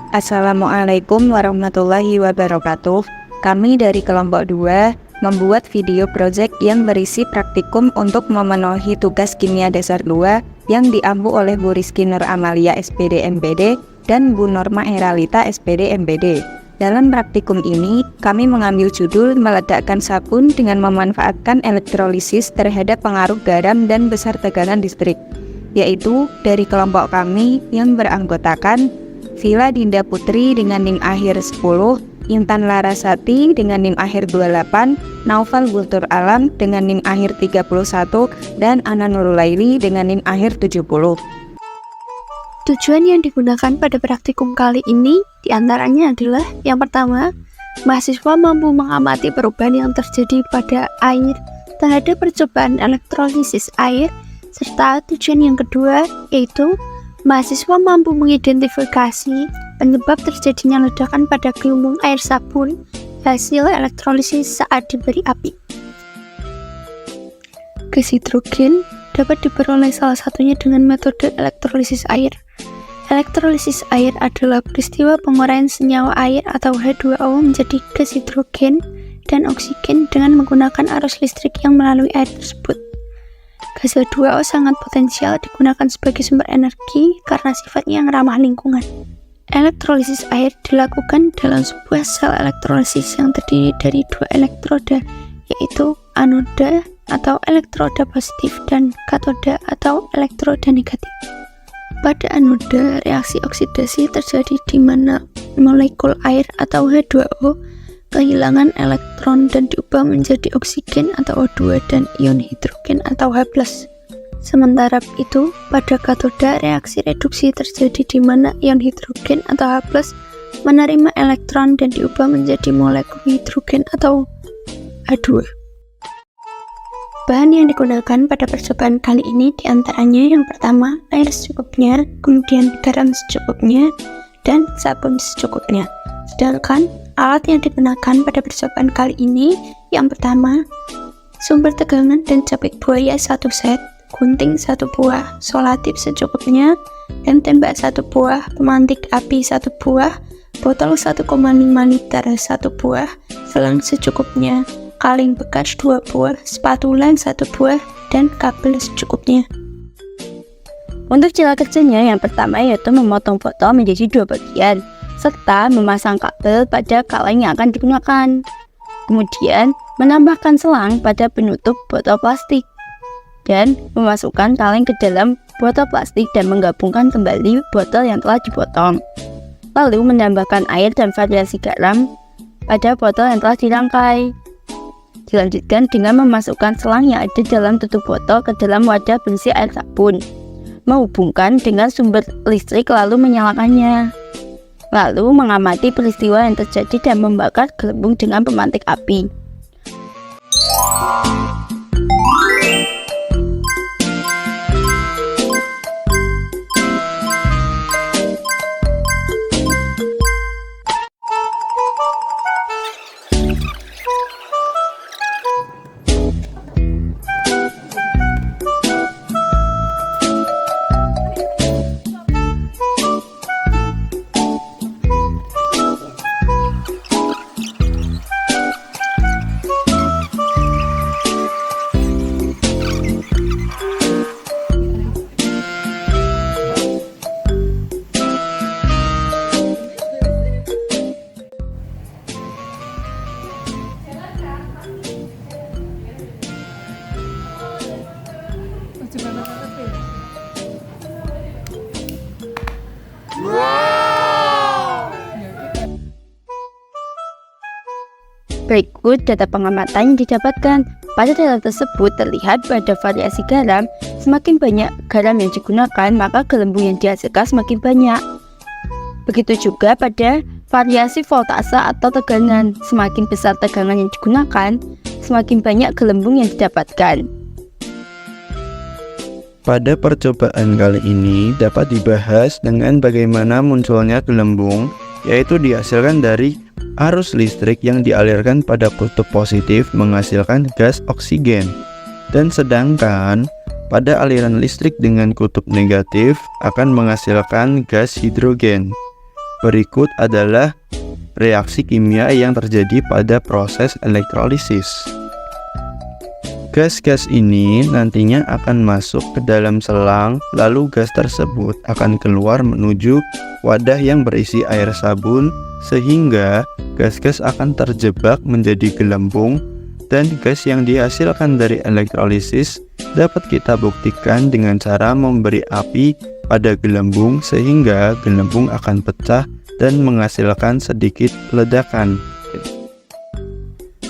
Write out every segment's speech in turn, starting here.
Assalamualaikum warahmatullahi wabarakatuh. Kami dari kelompok 2 membuat video project yang berisi praktikum untuk memenuhi tugas kimia dasar 2 yang diampu oleh Bu Rizky Nur Amalia SPD MPD dan Bu Norma Heralita SPD MPD. Dalam praktikum ini, kami mengambil judul meledakkan sabun dengan memanfaatkan elektrolisis terhadap pengaruh garam dan besar tekanan listrik, yaitu dari kelompok kami yang beranggotakan Vila Dinda Putri dengan NIM akhir 10, Intan Larasati dengan NIM akhir 28, Naufal Guntur Alam dengan NIM akhir 31, dan Ana Nurulaili dengan NIM akhir 70. Tujuan yang digunakan pada praktikum kali ini diantaranya adalah yang pertama, mahasiswa mampu mengamati perubahan yang terjadi pada air terhadap percobaan elektrolisis air, serta tujuan yang kedua yaitu mahasiswa mampu mengidentifikasi penyebab terjadinya ledakan pada gelembung air sabun hasil elektrolisis saat diberi api. Gas hidrogen dapat diperoleh salah satunya dengan metode elektrolisis air. Elektrolisis air adalah peristiwa penguraian senyawa air atau H2O menjadi gas hidrogen dan oksigen dengan menggunakan arus listrik yang melalui air tersebut. Gas H2O sangat potensial digunakan sebagai sumber energi karena sifatnya yang ramah lingkungan. Elektrolisis air dilakukan dalam sebuah sel elektrolisis yang terdiri dari dua elektroda, yaitu anoda atau elektroda positif dan katoda atau elektroda negatif. Pada anoda, reaksi oksidasi terjadi di mana molekul air atau H2O kehilangan elektron dan diubah menjadi oksigen atau O2 dan ion hidrogen atau H+. Sementara itu, pada katoda, reaksi reduksi terjadi di mana ion hidrogen atau H+ menerima elektron dan diubah menjadi molekul hidrogen atau H2. Bahan yang digunakan pada percobaan kali ini diantaranya yang pertama, air secukupnya, kemudian garam secukupnya, dan sabun secukupnya. Sedangkan alat yang digunakan pada percobaan kali ini yang pertama, sumber tegangan dan capit buaya 1 set, gunting 1 buah, solatif secukupnya, dan tembak 1 buah, pemantik api 1 buah, botol 1,5 liter 1 buah, selang secukupnya, kaleng bekas 2 buah, spatula 1 buah, dan kabel secukupnya. Untuk cara kerjanya yang pertama yaitu memotong botol menjadi 2 bagian, serta memasang kabel pada kaleng yang akan digunakan. Kemudian menambahkan selang pada penutup botol plastik, dan memasukkan kaleng ke dalam botol plastik dan menggabungkan kembali botol yang telah dipotong. Lalu menambahkan air dan variasi garam pada botol yang telah dirangkai. Dilanjutkan dengan memasukkan selang yang ada dalam tutup botol ke dalam wadah berisi air sabun, menghubungkan dengan sumber listrik lalu menyalakannya. Lalu mengamati peristiwa yang terjadi dan membakar gelembung dengan pemantik api. Berikut data pengamatan yang didapatkan. Pada data tersebut terlihat pada variasi garam, semakin banyak garam yang digunakan, maka gelembung yang dihasilkan semakin banyak. Begitu juga pada variasi voltase atau tegangan, semakin besar tegangan yang digunakan, semakin banyak gelembung yang didapatkan. Pada percobaan kali ini dapat dibahas dengan bagaimana munculnya gelembung, yaitu dihasilkan dari arus listrik yang dialirkan pada kutub positif menghasilkan gas oksigen, dan sedangkan pada aliran listrik dengan kutub negatif akan menghasilkan gas hidrogen. Berikut adalah reaksi kimia yang terjadi pada proses elektrolisis. Gas-gas ini nantinya akan masuk ke dalam selang, lalu gas tersebut akan keluar menuju wadah yang berisi air sabun, sehingga gas-gas akan terjebak menjadi gelembung, dan gas yang dihasilkan dari elektrolisis dapat kita buktikan dengan cara memberi api pada gelembung, sehingga gelembung akan pecah dan menghasilkan sedikit ledakan.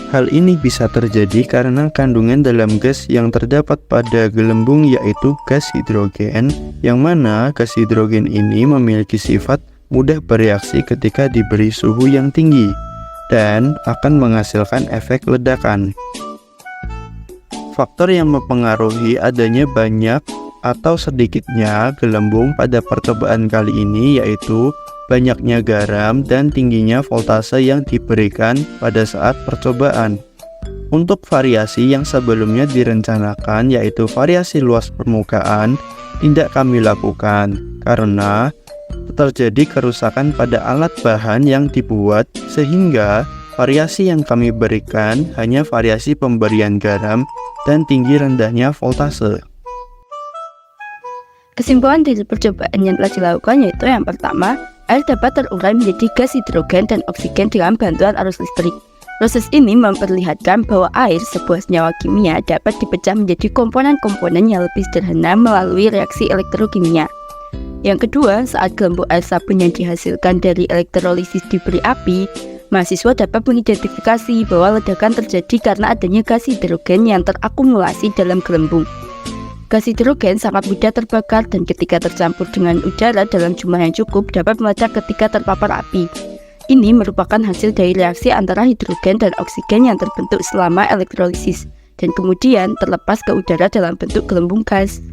Hal ini bisa terjadi karena kandungan dalam gas yang terdapat pada gelembung yaitu gas hidrogen, yang mana gas hidrogen ini memiliki sifat mudah bereaksi ketika diberi suhu yang tinggi dan akan menghasilkan efek ledakan. Faktor yang mempengaruhi adanya banyak atau sedikitnya gelembung pada percobaan kali ini yaitu banyaknya garam dan tingginya voltase yang diberikan pada saat percobaan. Untuk variasi yang sebelumnya direncanakan yaitu variasi luas permukaan tidak kami lakukan karena terjadi kerusakan pada alat bahan yang dibuat, sehingga variasi yang kami berikan hanya variasi pemberian garam dan tinggi rendahnya voltase. Kesimpulan dari percobaan yang telah dilakukan yaitu yang pertama, air dapat terurai menjadi gas hidrogen dan oksigen dengan bantuan arus listrik. Proses ini memperlihatkan bahwa air, sebuah senyawa kimia, dapat dipecah menjadi komponen-komponen yang lebih sederhana melalui reaksi elektrokimia. Yang kedua, saat gelembung air sabun yang dihasilkan dari elektrolisis diberi api, mahasiswa dapat mengidentifikasi bahwa ledakan terjadi karena adanya gas hidrogen yang terakumulasi dalam gelembung. Gas hidrogen sangat mudah terbakar dan ketika tercampur dengan udara dalam jumlah yang cukup dapat meledak ketika terpapar api. Ini merupakan hasil dari reaksi antara hidrogen dan oksigen yang terbentuk selama elektrolisis dan kemudian terlepas ke udara dalam bentuk gelembung gas.